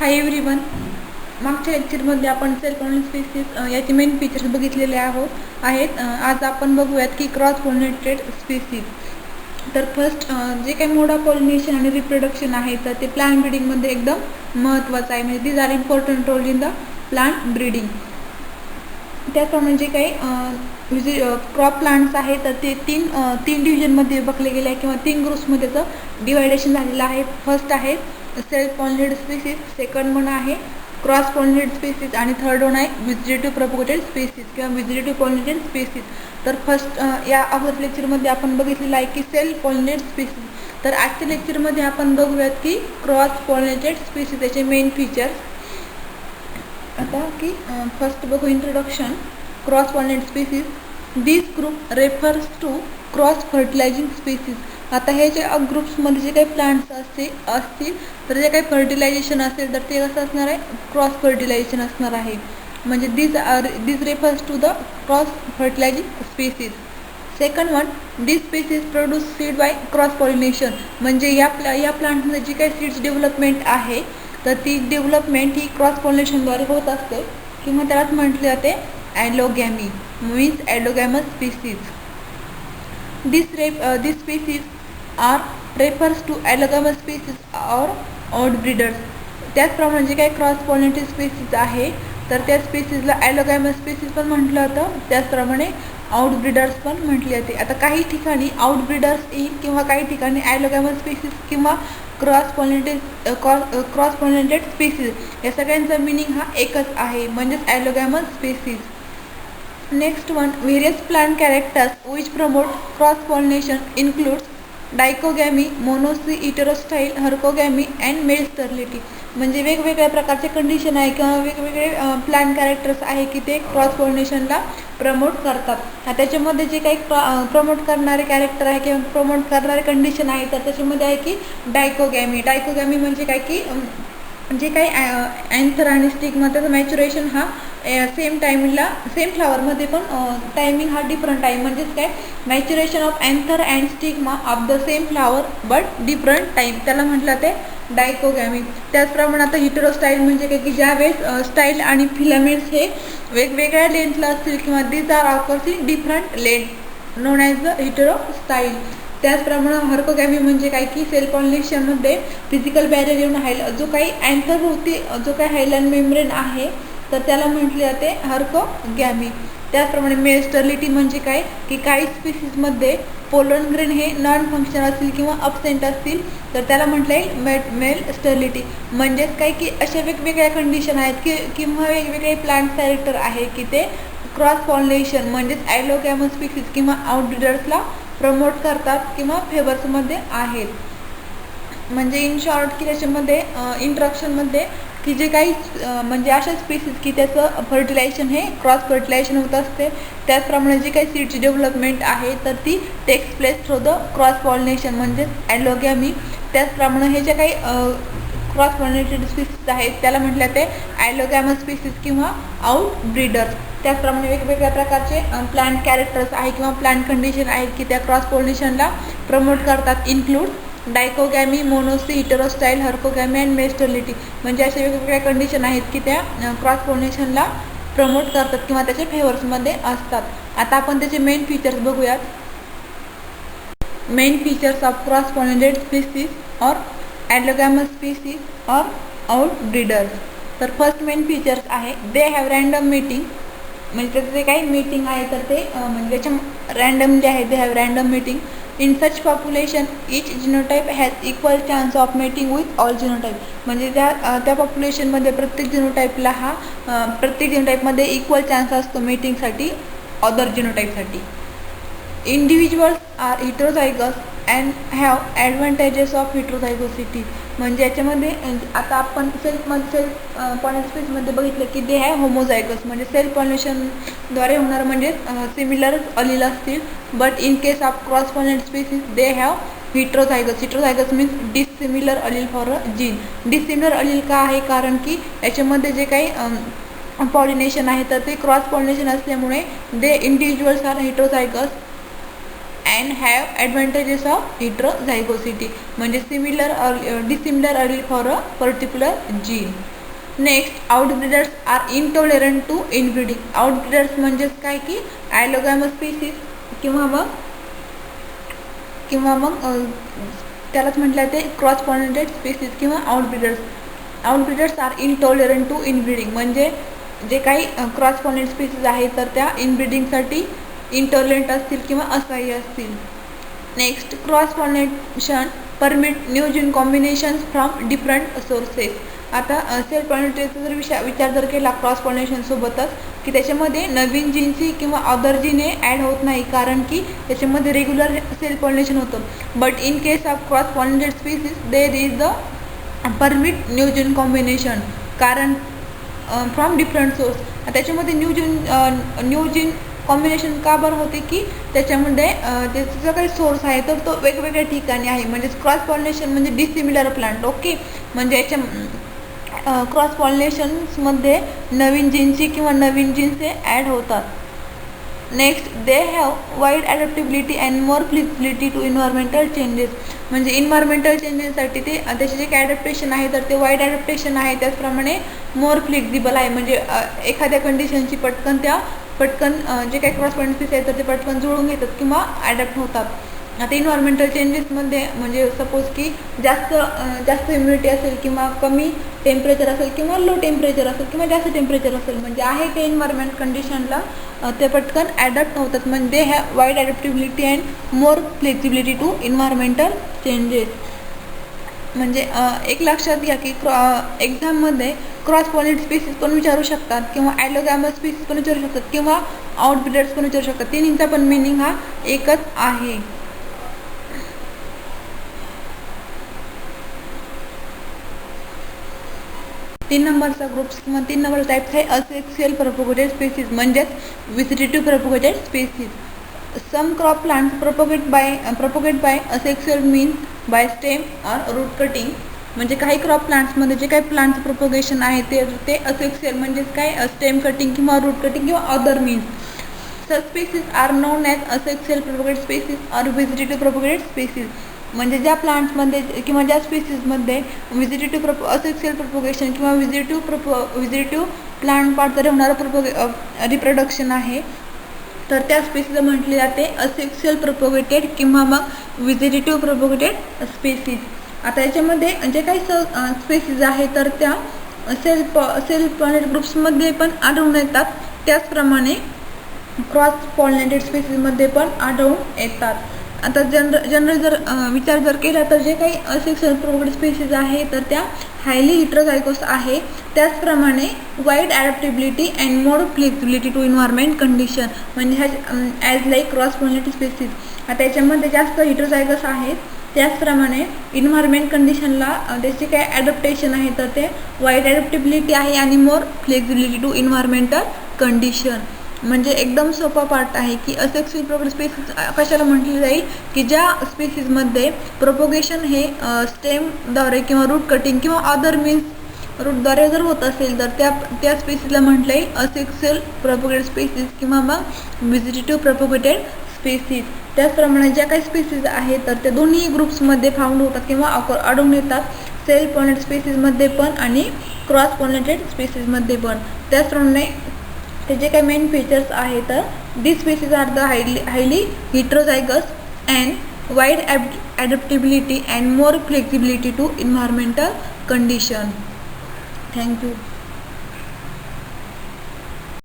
Hi everyone. मागच्या लेक्चरमध्ये आपण सेल पॉलिनेटेड स्पीसीज याचे मेन फीचर्स बघितलेले आहेत. आज आपण बघूयात की क्रॉस पॉलिनेटेड स्पीसीज. तर फर्स्ट जे काही मोड ऑफ पॉलिनेशन आणि रिप्रोडक्शन आहे तर ते प्लांट ब्रीडिंगमध्ये एकदम महत्त्वाचं आहे. म्हणजे these are important role in the plant breeding. त्याचप्रमाणे जे काही क्रॉप प्लांट्स आहेत तर ते तीन डिव्हिजनमध्ये विभागले गेले आहे किंवा 3 ग्रुप्समध्ये त्याचं डिवायडेशन झालेलं आहे. फर्स्ट आहे self pollinated species, second one आहे क्रॉस पॉलिनेटेड स्पीसीज आणि थर्ड वन आहे व्हेजिटेटिव्ह प्रोपगेटेड स्पीसीज किंवा व्हेजिटेटिव्ह पॉलिनेटेड स्पीसीज. तर फर्स्ट या अगोदर लेक्चरमध्ये आपण बघितलेलं आहे की सेल्फ पॉलिनेटेड स्पीसीज. तर आजच्या लेक्चरमध्ये आपण बघूयात की क्रॉस पॉलिनेटेड स्पीसीज याचे मेन फीचर्स. आता की फर्स्ट बघू introduction. Cross pollinated species, this group refers to cross fertilising species. आता हे जे ग्रुप्समध्ये जे काही प्लांट्स असतील तर जे काही फर्टिलायझेशन असेल तर ते कसं असणार आहे, क्रॉस फर्टिलायझेशन असणार आहे. म्हणजे this refers to the cross fertilising species. Second one, this species produce seed by cross pollination. म्हणजे या प्लांटमध्ये जी काही सीड्स डेव्हलपमेंट आहे तर ती डेव्हलपमेंट ही क्रॉस पॉलिनेशनद्वारे होत असते किंवा त्यालाच म्हटले जाते allogamy, means allogamous species. This species are refers to allogamous species or outbreeders. त्याचप्रमाणे जे काही क्रॉस पॉलिनेटेड स्पीसीज आहे तर त्या स्पीसीजला ॲलोगॅमस स्पीसीज पण म्हटलं जातं, त्याचप्रमाणे आउटब्रीडर्स पण म्हटले जाते. आता काही ठिकाणी आउटब्रीडर्स येईल किंवा काही ठिकाणी ॲलोगॅमस स्पीसीज किंवा क्रॉस पॉलिनेटेड स्पीसीज या सगळ्यांचा मिनिंग हा एकच आहे, म्हणजेच allogamous species. Next one, various plant characters which promote cross pollination includes dichogamy, monoecy, heterostyle, herkogamy and male sterility. म्हणजे वेगवेगळ्या प्रकारचे कंडिशन आहे किंवा वेगवेगळे प्लांट कॅरेक्टर्स आहे की ते क्रॉस पॉलिनेशनला प्रमोट करतात. त्याच्यामध्ये जे काही प्रमोट करणारे कॅरेक्टर आहे किंवा प्रमोट करणारे कंडिशन आहे तर त्याच्यामध्ये आहे की डायकोगॅमी. डायकोगॅमी म्हणजे काय की जे काही अँथर आणि स्टिग्मा त्याचं मॅच्युरेशन हा सेम फ्लावरमध्ये पण टायमिंग हा डिफरंट आहे. म्हणजेच काय, maturation of anther and stigma of the same flower but different time, त्याला म्हटलं ते डायकोगॅमी. त्याचप्रमाणे आता हिटेरोस्टाईल म्हणजे काय की ज्यावेळेस स्टाईल आणि फिलामेंट्स हे वेगवेगळ्या लेंथला असतील किंवा these are offers in different length known as the heterostyle. त्याचप्रमाणे हर्कोगॅमी म्हणजे काय की सेल पॉलिनेशनमध्ये फिजिकल बॅरियर येऊन जो काही अँथरभोवती जो काही हायलाइन मेम्ब्रेन आहे तर त्याला म्हटले जाते हर्कोगॅमी. त्याचप्रमाणे मेल स्टरलिटी म्हणजे काय की काही स्पीसीजमध्ये पोलन ग्रेन हे नॉन फंक्शनल असतील किंवा अबसेंट असतील तर त्याला म्हटलं आहे मेल स्टरलिटी. म्हणजेच काय की अशा वेगवेगळ्या कंडिशन आहेत किंवा वेगवेगळे प्लांट कॅरेक्टर आहे की ते क्रॉस पॉलिनेशन म्हणजेच ॲलोगॅमस स्पीसीज किंवा आउटब्रीडर्सला प्रमोट करतात किंवा फेवर्समध्ये आहेत. म्हणजे इन शॉर्ट की त्याच्यामध्ये इंट्रोडक्शनमध्ये की जे काही म्हणजे अशा स्पीसीज की त्याचं फर्टिलायझेशन हे क्रॉस फर्टिलायझेशन होत असते. त्याचप्रमाणे जी काही सीडची डेव्हलपमेंट आहे तर ती takes place through the cross pollination म्हणजेच ॲलोगॅमी. त्याचप्रमाणे हे जे काही क्रॉस पॉलिनेटेड स्पीसीज आहेत त्याला म्हटलं ते ॲलोगॅमस स्पीसीज किंवा आउटब्रीडर्स. त्याचप्रमाणे वेगवेगळ्या प्रकारचे प्लांट कॅरेक्टर्स आहे किंवा प्लांट कंडिशन आहेत की त्या क्रॉस पॉलिनेशनला प्रमोट करतात. Include dichogamy, monoecy, heterostyle, herkogamy and male sterility. म्हणजे अशा वेगवेगळ्या कंडिशन आहेत की त्या क्रॉस पॉलिनेशनला प्रमोट करतात किंवा त्याच्या फेवर्समध्ये असतात. आता आपण त्याचे मेन फीचर्स बघूयात. Main features of cross pollinated species और ॲलोगॅमस स्पीसीज और आउटब्रीडर्स. तर फर्स्ट मेन फीचर्स आहे दे हॅव रँडम मीटिंग. म्हणजे त्याचं जे काही मीटिंग आहे तर ते म्हणजे त्याच्या रँडम जे आहे they have random meeting. In such population each genotype has equal chance of mating with all genotype. म्हणजे त्या पॉप्युलेशनमध्ये प्रत्येक जिनोटाईपमध्ये इक्वल चान्स असतो मीटिंगसाठी अदर जिनोटाईपसाठी. Individuals are heterozygous and have advantages of heterozygosity. म्हणजे याच्यामध्ये आता आपण सेल्फ पॉलिनेशनमध्ये बघितलं की दे हॅव होमोझायगस म्हणजे सेल्फ पॉलिनेशनद्वारे होणार म्हणजे सिमिलर अलील असतील. But in case of cross pollinated species they have heterozygous. हिटेरोझायगस means dissimilar allele for a gene. Dissimilar allele का आहे, कारण की याच्यामध्ये जे काही पॉलिनेशन आहे तर ते क्रॉस पॉलिनेशन असल्यामुळे they individuals are heterozygous and have advantages of heterozygosity, म्हणजे similar dissimilar allele for a particular gene. Next, outbreeders are intolerant to inbreeding. Outbreeders म्हणजेच काय की ॲलोगॅमस स्पीसीज किंवा मग त्यालाच म्हटलं ते क्रॉस पॉलिनेटेड स्पीसीज किंवा आउटब्रीडर्स. आउटब्रीडर्स आर इनटॉलरंट टू इनब्रीडिंग, म्हणजे जे काही क्रॉस पॉलिनेटेड स्पीसीज आहेत तर त्या इनब्रीडिंगसाठी इंटॉलरंट असतील किंवा असहाय्य असतील. Next, cross pollination permit new gene combinations from different sources. आता सेल्फ पॉलिनेटेशनचा जर विचार जर केला क्रॉस पॉलिनेशन सोबतच, की त्याच्यामध्ये नवीन जीनची किंवा अदर जीन हे ॲड होत नाही, कारण की त्याच्यामध्ये रेग्युलर सेल्फ पॉलिनेशन होतं. But in case of cross pollinated species there is the permit new gene combination, कारण फ्रॉम डिफरंट सोर्स. त्याच्यामध्ये न्यू जीन कॉम्बिनेशन का बरं होते, की त्याच्यामध्ये त्याचा काही सोर्स आहे तर तो वेगवेगळ्या ठिकाणी आहे. म्हणजेच क्रॉस पॉलिनेशन म्हणजे डिसिमिलर प्लांट. ओके, म्हणजे याच्या क्रॉस पॉलिनेशन्समध्ये नवीन जीनची किंवा नवीन जीन्स हे ॲड होतात. Next, they have wide adaptability and more flexibility to environmental changes. म्हणजे इन्व्हायरमेंटल चेंजेससाठी ते त्याचे जे काही ॲडॅप्टेशन आहे तर ते वाईड ॲडॅप्टेशन आहे, त्याचप्रमाणे मोर फ्लेक्झिबल आहे. म्हणजे एखाद्या कंडिशनची पटकन जे काही क्रॉस पॉइंट स्पीसीज आहेत तर ते पटकन जुळून घेतात किंवा ॲडॅप्ट होतात. आता इन्व्हायरमेंटल चेंजेसमध्ये म्हणजे सपोज की जास्त ह्युमिडिटी असेल किंवा कमी टेम्परेचर असेल किंवा लो टेम्परेचर असेल किंवा जास्त टेम्परेचर असेल, म्हणजे आहे ते इन्व्हायरमेंट कंडिशनला ते पटकन ॲडॅप्ट होतात. म्हणजे ह्या wide adaptability and more flexibility to environmental changes. म्हणजे एक लक्षात घ्या की एक्झाममध्ये क्रॉस पॉलिनेटेड स्पीसीज पण विचारू शकतात किंवा ॲलोगॅमस स्पीसीज पण विचारू शकतात किंवा आउटब्रीडर्स पण विचारू शकतात. तिन्हींचा पण मिनिंग हा एकच आहे. तीन नंबरचा ग्रुप्स किंवा 3 नंबर टाईप्स आहे असेक्सुअल प्रोपगेटेड स्पीसीज, म्हणजेच vegetative propagated species. Some crop plants propagate by asexual means by stem or root cutting. म्हणजे काही क्रॉप प्लांट्समध्ये जे काही प्लांट्स प्रोपगेशन आहे ते असेक्सुअल म्हणजेच काय स्टेम कटिंग किंवा रूट कटिंग किंवा other means. Such species are known as asexual propagated species or vegetative propagated species. म्हणजे ज्या प्लांट्समध्ये किंवा ज्या स्पीसीजमध्ये असेक्सुअल प्रोपगेशन किंवा व्हेजिटेटिव्ह प्लांट पार्टद्वारे होणारं रिप्रोडक्शन आहे तर त्या स्पीसीजला म्हटले जाते असेक्सुअल प्रोपगेटेड किंवा मग व्हेजिटेटिव्ह प्रोपगेटेड स्पीसीज. आता याच्यामध्ये जे काही स्पीसीज आहे तर त्या सेल्फ पॉलिनेटेड ग्रुप्समध्ये पण आढळून येतात, त्याचप्रमाणे क्रॉस पॉलिनेटेड स्पीसीजमध्ये पण आढळून येतात. आता जनरल जर विचार जर केला तर जे काही असेक्सुअल प्रोपगेटेड स्पीसीज आहे तर त्या हायली हेट्रोझायगोस आहे, त्याचप्रमाणे wide adaptability and more flexibility to environment condition. म्हणजे as like cross pollinated species. आता याच्यामध्ये जास्त हेट्रोझायगस आहेत, त्याचप्रमाणे इन्व्हायरमेंट कंडिशनला त्याचे काय ॲडॅप्टेशन आहे तर ते वाईड ॲडॅप्टिबिलिटी आहे आणि more flexibility to environmental condition. म्हणजे एकदम सोपा पार्ट आहे की असेक्सुअल प्रोपगेटेड स्पीसीज कशाला म्हटले जाईल, की ज्या स्पीसीजमध्ये प्रोपगेशन हे स्टेमद्वारे किंवा रूट कटिंग किंवा अदर मीन्स रूटद्वारे जर होत असेल तर त्या स्पीसीजला म्हटलं येईल असेक्सुअल प्रोपगेटेड स्पीसीज किंवा मग व्हेजिटेटिव्ह प्रोपगेटेड स्पीसीज. त्याचप्रमाणे ज्या काही स्पीसीज आहेत तर त्या दोन्ही ग्रुप्समध्ये फाउंड होतात किंवा आढळून येतात, सेल्फ पॉलिनेटेड स्पीसीजमध्ये पण आणि क्रॉस पॉलिनेटेड स्पीसीजमध्ये पण. त्याचप्रमाणे ते जे काही मेन फीचर्स आहेत तर this species are the highly heterozygous and wide adaptability and more flexibility to environmental condition. Thank you.